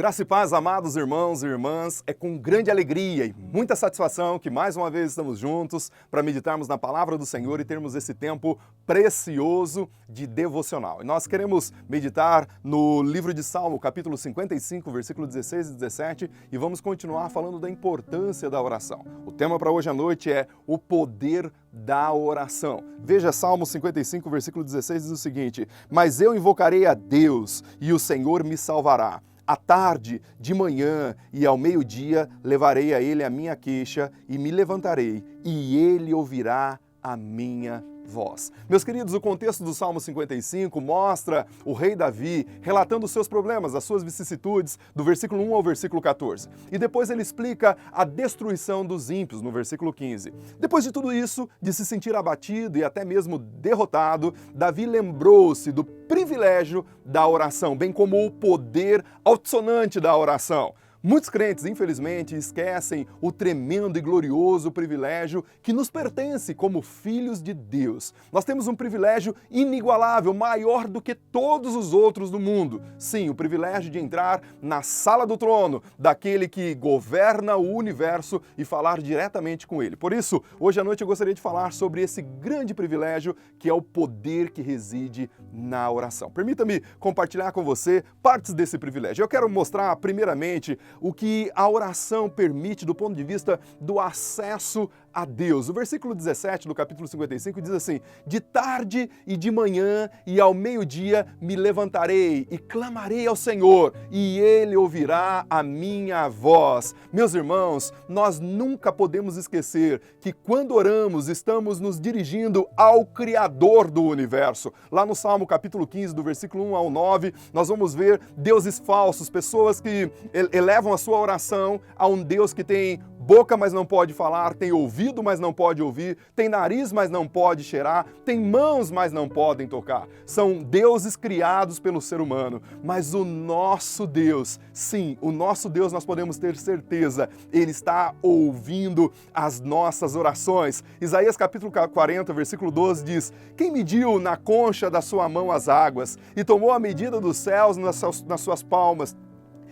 Graça e paz, amados irmãos e irmãs, é com grande alegria e muita satisfação que mais uma vez estamos juntos para meditarmos na palavra do Senhor e termos esse tempo precioso de devocional. E nós queremos meditar no livro de Salmo, capítulo 55, versículo 16 e 17, e vamos continuar falando da importância da oração. O tema para hoje à noite é o poder da oração. Veja Salmo 55, versículo 16, diz o seguinte: "Mas eu invocarei a Deus e o Senhor me salvará. À tarde, de manhã e ao meio-dia levarei a ele a minha queixa e me levantarei, e ele ouvirá a minha voz." Meus queridos, o contexto do Salmo 55 mostra o rei Davi relatando os seus problemas, as suas vicissitudes, do versículo 1 ao versículo 14. E depois ele explica a destruição dos ímpios, no versículo 15. Depois de tudo isso, de se sentir abatido e até mesmo derrotado, Davi lembrou-se do privilégio da oração, bem como o poder altissonante da oração. Muitos crentes, infelizmente, esquecem o tremendo e glorioso privilégio que nos pertence como filhos de Deus. Nós temos um privilégio inigualável, maior do que todos os outros do mundo. Sim, o privilégio de entrar na sala do trono daquele que governa o universo e falar diretamente com ele. Por isso, hoje à noite eu gostaria de falar sobre esse grande privilégio que é o poder que reside na oração. Permita-me compartilhar com você partes desse privilégio. Eu quero mostrar, primeiramente, o que a oração permite do ponto de vista do acesso a Deus. O versículo 17 do capítulo 55 diz assim: "De tarde e de manhã e ao meio-dia me levantarei e clamarei ao Senhor, e Ele ouvirá a minha voz." Meus irmãos, nós nunca podemos esquecer que quando oramos estamos nos dirigindo ao Criador do universo. Lá no Salmo capítulo 15, do versículo 1 ao 9, nós vamos ver deuses falsos, pessoas que elevam a sua oração a um Deus que tem boca, mas não pode falar, tem ouvido, mas não pode ouvir, tem nariz, mas não pode cheirar, tem mãos, mas não podem tocar. São deuses criados pelo ser humano, mas o nosso Deus, sim, o nosso Deus, nós podemos ter certeza, Ele está ouvindo as nossas orações. Isaías capítulo 40, versículo 12 diz: "Quem mediu na concha da sua mão as águas e tomou a medida dos céus nas suas palmas,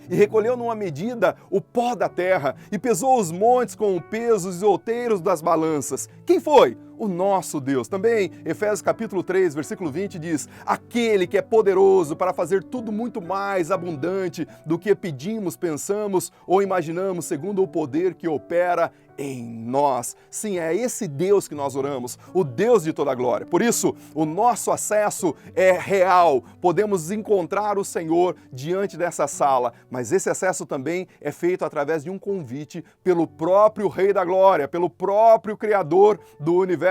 e recolheu numa medida o pó da terra, e pesou os montes com o peso, os outeiros das balanças." Quem foi? O nosso Deus. Também, Efésios capítulo 3, versículo 20 diz: "Aquele que é poderoso para fazer tudo muito mais abundante do que pedimos, pensamos ou imaginamos, segundo o poder que opera em nós." Sim, é esse Deus que nós oramos, o Deus de toda a glória. Por isso, o nosso acesso é real. Podemos encontrar o Senhor diante dessa sala, mas esse acesso também é feito através de um convite pelo próprio Rei da Glória, pelo próprio Criador do universo.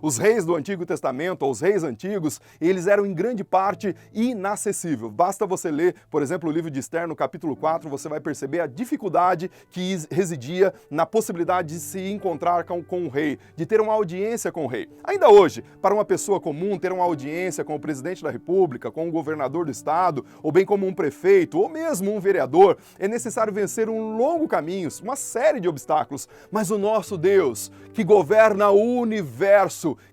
Os reis do Antigo Testamento, ou os reis antigos, eles eram em grande parte inacessíveis. Basta você ler, por exemplo, o livro de Esther, no capítulo 4, você vai perceber a dificuldade que residia na possibilidade de se encontrar com o rei, de ter uma audiência com o rei. Ainda hoje, para uma pessoa comum, ter uma audiência com o presidente da República, com o governador do estado, ou bem como um prefeito, ou mesmo um vereador, é necessário vencer um longo caminho, uma série de obstáculos. Mas o nosso Deus, que governa o universo,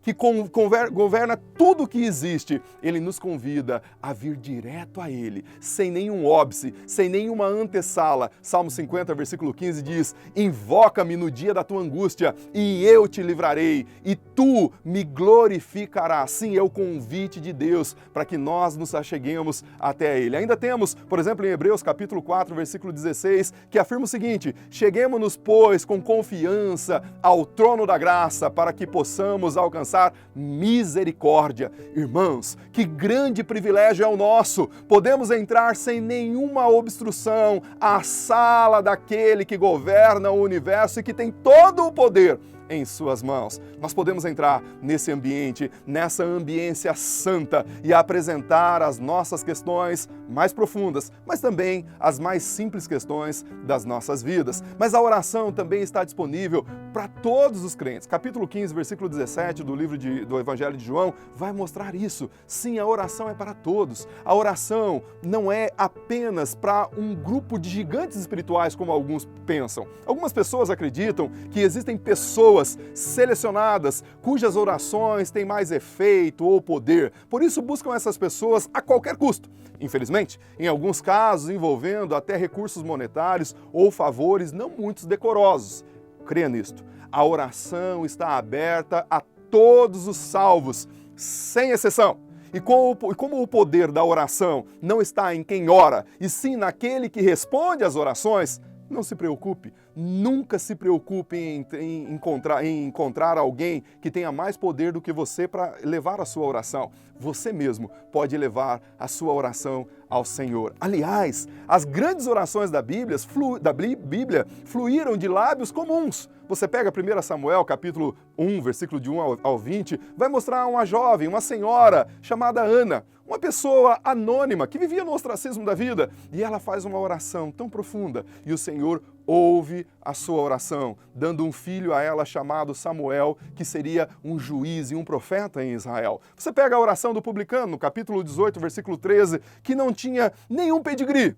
que governa tudo que existe, Ele nos convida a vir direto a Ele, sem nenhum óbice, sem nenhuma antessala. Salmo 50, versículo 15 diz: "Invoca-me no dia da tua angústia, e eu te livrarei, e tu me glorificarás." Sim, é o convite de Deus para que nós nos acheguemos até Ele. Ainda temos, por exemplo, em Hebreus capítulo 4, versículo 16, que afirma o seguinte: "Cheguemo-nos, pois, com confiança ao trono da graça, para que possamos alcançar misericórdia." Irmãos, que grande privilégio é o nosso! Podemos entrar sem nenhuma obstrução à sala daquele que governa o universo e que tem todo o poder em suas mãos. Nós podemos entrar nesse ambiente, nessa ambiência santa, e apresentar as nossas questões mais profundas, mas também as mais simples questões das nossas vidas. Mas a oração também está disponível para todos os crentes. Capítulo 15, versículo 17 do livro do Evangelho de João vai mostrar isso. Sim, a oração é para todos. A oração não é apenas para um grupo de gigantes espirituais, como alguns pensam. Algumas pessoas acreditam que existem pessoas pessoas selecionadas, cujas orações têm mais efeito ou poder. Por isso buscam essas pessoas a qualquer custo. Infelizmente, em alguns casos envolvendo até recursos monetários ou favores não muito decorosos. Creia nisto. A oração está aberta a todos os salvos, sem exceção. E como o poder da oração não está em quem ora, e sim naquele que responde às orações, não se preocupe, nunca se preocupe em encontrar alguém que tenha mais poder do que você para levar a sua oração. Você mesmo pode levar a sua oração ao Senhor. Aliás, as grandes orações da Bíblia fluíram de lábios comuns. Você pega 1 Samuel, capítulo 1, versículo de 1 ao 20, vai mostrar uma jovem, uma senhora chamada Ana, uma pessoa anônima que vivia no ostracismo da vida, e ela faz uma oração tão profunda, e o Senhor ouve a sua oração, dando um filho a ela chamado Samuel, que seria um juiz e um profeta em Israel. Você pega a oração do publicano, no capítulo 18, versículo 13, que não tinha nenhum pedigree,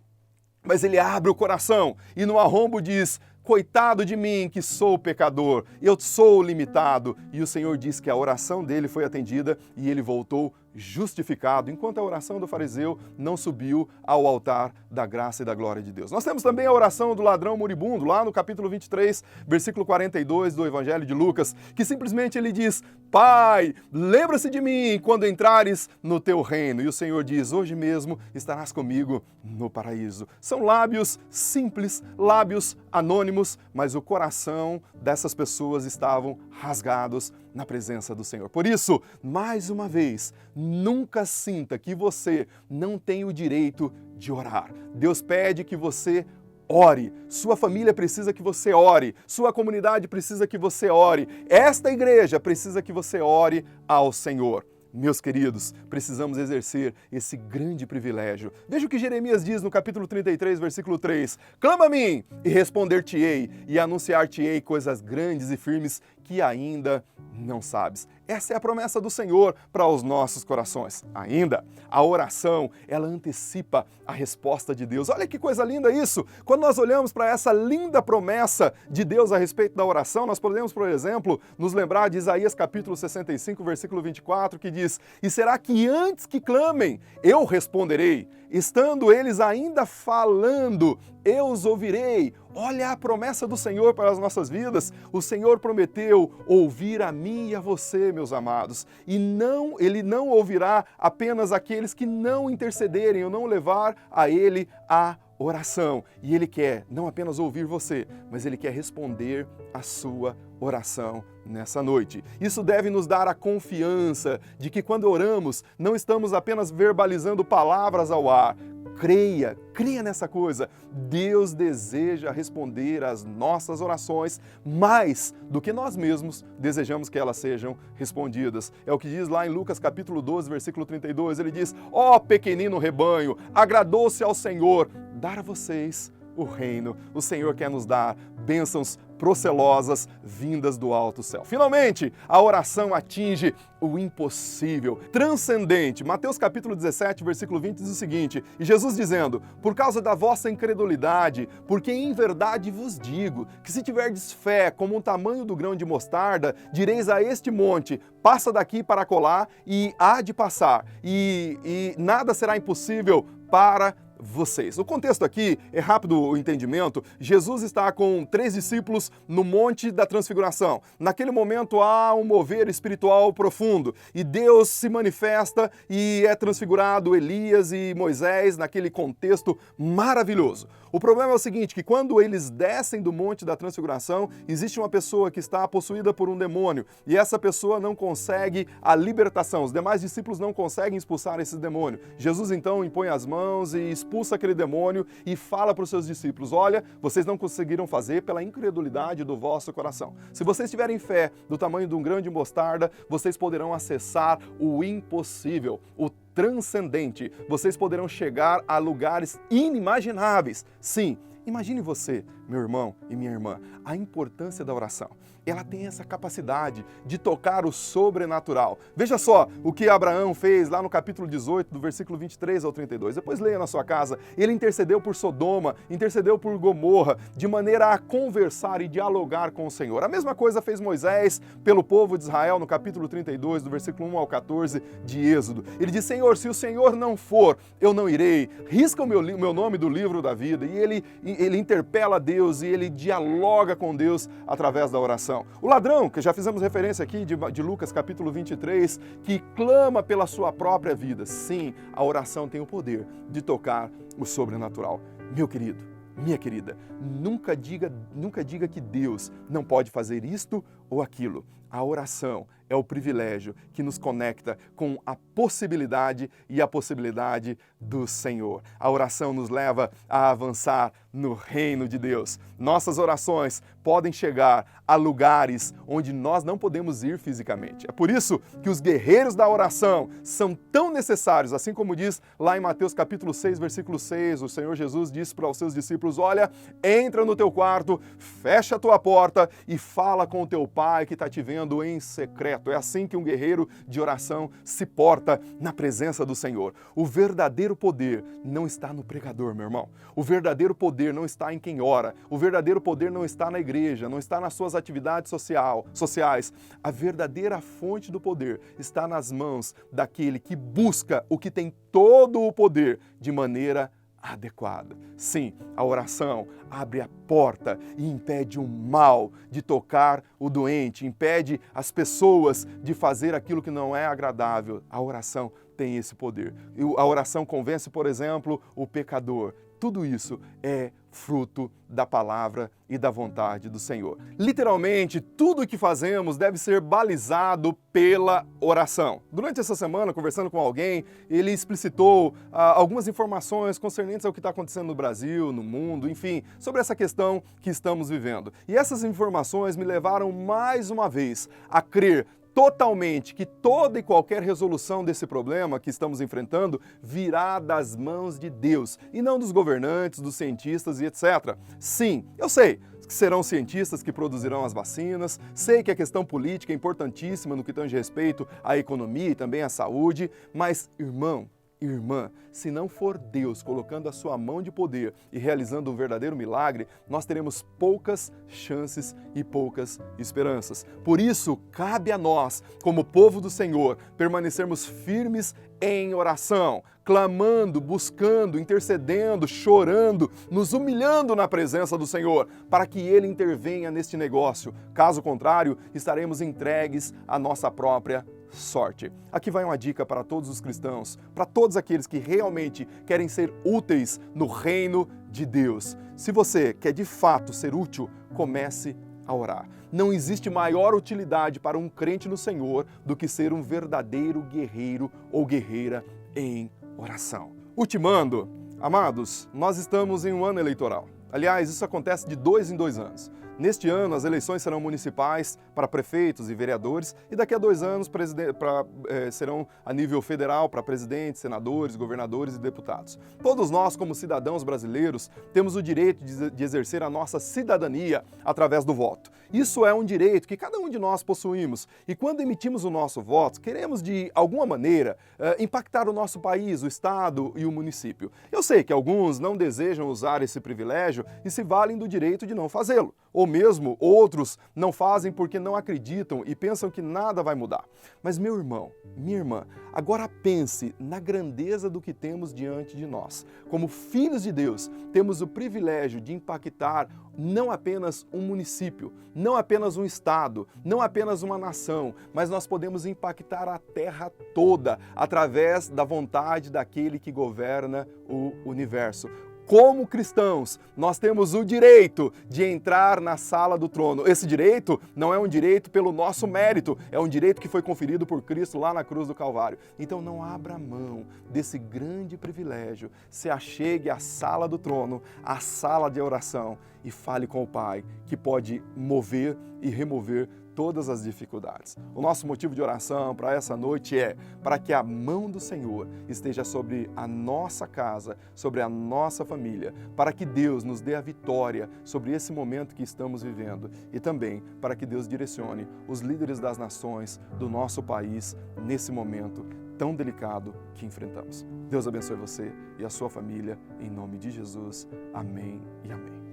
mas ele abre o coração e no arrombo diz: coitado de mim, que sou pecador, eu sou limitado. E o Senhor diz que a oração dele foi atendida e ele voltou justificado, enquanto a oração do fariseu não subiu ao altar da graça e da glória de Deus. Nós temos também a oração do ladrão moribundo, lá no capítulo 23, versículo 42 do Evangelho de Lucas, que simplesmente ele diz: Pai, lembra-se de mim quando entrares no teu reino. E o Senhor diz: hoje mesmo estarás comigo no paraíso. São lábios simples, lábios anônimos, mas o coração dessas pessoas estavam rasgados na presença do Senhor. Por isso, mais uma vez, nunca sinta que você não tem o direito de orar. Deus pede que você ore. Sua família precisa que você ore. Sua comunidade precisa que você ore. Esta igreja precisa que você ore ao Senhor. Meus queridos, precisamos exercer esse grande privilégio. Veja o que Jeremias diz no capítulo 33, versículo 3. Clama a mim e responder-te-ei e anunciar-te-ei coisas grandes e firmes que ainda não sabes. Essa é a promessa do Senhor para os nossos corações. Ainda, a oração, ela antecipa a resposta de Deus. Olha que coisa linda isso! Quando nós olhamos para essa linda promessa de Deus a respeito da oração, nós podemos, por exemplo, nos lembrar de Isaías capítulo 65, versículo 24, que diz: E será que antes que clamem, eu responderei? Estando eles ainda falando, eu os ouvirei. Olha a promessa do Senhor para as nossas vidas. O Senhor prometeu ouvir a mim e a você, meus amados. E Ele não ouvirá apenas aqueles que não intercederem ou não levar a Ele a oração. E Ele quer não apenas ouvir você, mas Ele quer responder a sua oração nessa noite. Isso deve nos dar a confiança de que quando oramos, não estamos apenas verbalizando palavras ao ar. Creia nessa coisa. Deus deseja responder às nossas orações mais do que nós mesmos desejamos que elas sejam respondidas. É o que diz lá em Lucas capítulo 12, versículo 32. Ele diz: ó pequenino rebanho, agradou-se ao Senhor dar a vocês o reino. O Senhor quer nos dar bênçãos procelosas vindas do alto céu. Finalmente, a oração atinge o impossível, transcendente. Mateus capítulo 17, versículo 20 diz o seguinte: e Jesus dizendo: por causa da vossa incredulidade, porque em verdade vos digo, que se tiverdes fé como o tamanho do grão de mostarda, direis a este monte: passa daqui para acolá, e há de passar, e nada será impossível para vocês. O contexto aqui é rápido o entendimento. Jesus está com 3 discípulos no Monte da Transfiguração. Naquele momento há um mover espiritual profundo e Deus se manifesta e é transfigurado Elias e Moisés naquele contexto maravilhoso. O problema é o seguinte, que quando eles descem do Monte da Transfiguração, existe uma pessoa que está possuída por um demônio e essa pessoa não consegue a libertação. Os demais discípulos não conseguem expulsar esse demônio. Jesus então impõe as mãos e expulsa aquele demônio e fala para os seus discípulos: olha, vocês não conseguiram fazer pela incredulidade do vosso coração. Se vocês tiverem fé do tamanho de um grão de mostarda, vocês poderão acessar o impossível, o transcendente. Vocês poderão chegar a lugares inimagináveis. Sim, imagine você meu irmão e minha irmã, a importância da oração. Ela tem essa capacidade de tocar o sobrenatural. Veja só o que Abraão fez lá no capítulo 18, do versículo 23 ao 32. Depois leia na sua casa. Ele intercedeu por Sodoma, intercedeu por Gomorra, de maneira a conversar e dialogar com o Senhor. A mesma coisa fez Moisés pelo povo de Israel no capítulo 32, do versículo 1 ao 14 de Êxodo. Ele diz: Senhor, se o Senhor não for, eu não irei. Risca o meu nome do livro da vida. E ele interpela Deus e ele dialoga com Deus através da oração. O ladrão, que já fizemos referência aqui de Lucas capítulo 23, que clama pela sua própria vida. Sim, a oração tem o poder de tocar o sobrenatural. Meu querido, minha querida, nunca diga que Deus não pode fazer isto ou aquilo. A oração é o privilégio que nos conecta com a possibilidade e a possibilidade do Senhor. A oração nos leva a avançar no reino de Deus. Nossas orações podem chegar a lugares onde nós não podemos ir fisicamente. É por isso que os guerreiros da oração são tão necessários, assim como diz lá em Mateus capítulo 6, versículo 6, o Senhor Jesus disse para os seus discípulos: olha, entra no teu quarto, fecha a tua porta e fala com o teu Pai que está te vendo em secreto. É assim que um guerreiro de oração se porta na presença do Senhor. O verdadeiro poder não está no pregador, meu irmão. O verdadeiro poder não está em quem ora. O verdadeiro poder não está na igreja, não está nas suas atividades sociais. A verdadeira fonte do poder está nas mãos daquele que busca o que tem todo o poder de maneira adequada. Sim, a oração abre a porta e impede o mal de tocar o doente, impede as pessoas de fazer aquilo que não é agradável. A oração tem esse poder. A oração convence, por exemplo, o pecador. Tudo isso é fruto da palavra e da vontade do Senhor. Literalmente, tudo o que fazemos deve ser balizado pela oração. Durante essa semana, conversando com alguém, ele explicitou algumas informações concernentes ao que está acontecendo no Brasil, no mundo, enfim, sobre essa questão que estamos vivendo. E essas informações me levaram mais uma vez a crer totalmente que toda e qualquer resolução desse problema que estamos enfrentando virá das mãos de Deus e não dos governantes, dos cientistas e etc. Sim, eu sei que serão cientistas que produzirão as vacinas, sei que a questão política é importantíssima no que tange respeito à economia e também à saúde, mas, irmão, irmã, se não for Deus colocando a sua mão de poder e realizando um verdadeiro milagre, nós teremos poucas chances e poucas esperanças. Por isso, cabe a nós, como povo do Senhor, permanecermos firmes em oração, clamando, buscando, intercedendo, chorando, nos humilhando na presença do Senhor, para que Ele intervenha neste negócio. Caso contrário, estaremos entregues à nossa própria sorte. Aqui vai uma dica para todos os cristãos, para todos aqueles que realmente querem ser úteis no reino de Deus. Se você quer de fato ser útil, comece a orar. Não existe maior utilidade para um crente no Senhor do que ser um verdadeiro guerreiro ou guerreira em oração. Ultimando, amados, nós estamos em um ano eleitoral. Aliás, isso acontece de 2 em 2 anos. Neste ano, as eleições serão municipais para prefeitos e vereadores e daqui a 2 anos serão a nível federal para presidentes, senadores, governadores e deputados. Todos nós, como cidadãos brasileiros, temos o direito de exercer a nossa cidadania através do voto. Isso é um direito que cada um de nós possuímos e quando emitimos o nosso voto, queremos de alguma maneira impactar o nosso país, o estado e o município. Eu sei que alguns não desejam usar esse privilégio e se valem do direito de não fazê-lo. Ou mesmo outros não fazem porque não acreditam e pensam que nada vai mudar. Mas meu irmão, minha irmã, agora pense na grandeza do que temos diante de nós. Como filhos de Deus, temos o privilégio de impactar não apenas um município, não apenas um estado, não apenas uma nação, mas nós podemos impactar a terra toda através da vontade daquele que governa o universo. Como cristãos, nós temos o direito de entrar na sala do trono. Esse direito não é um direito pelo nosso mérito, é um direito que foi conferido por Cristo lá na cruz do Calvário. Então não abra mão desse grande privilégio. Se achegue à sala do trono, à sala de oração e fale com o Pai, que pode mover e remover todas as dificuldades. O nosso motivo de oração para essa noite é para que a mão do Senhor esteja sobre a nossa casa, sobre a nossa família, para que Deus nos dê a vitória sobre esse momento que estamos vivendo e também para que Deus direcione os líderes das nações do nosso país nesse momento tão delicado que enfrentamos. Deus abençoe você e a sua família, em nome de Jesus. Amém e amém.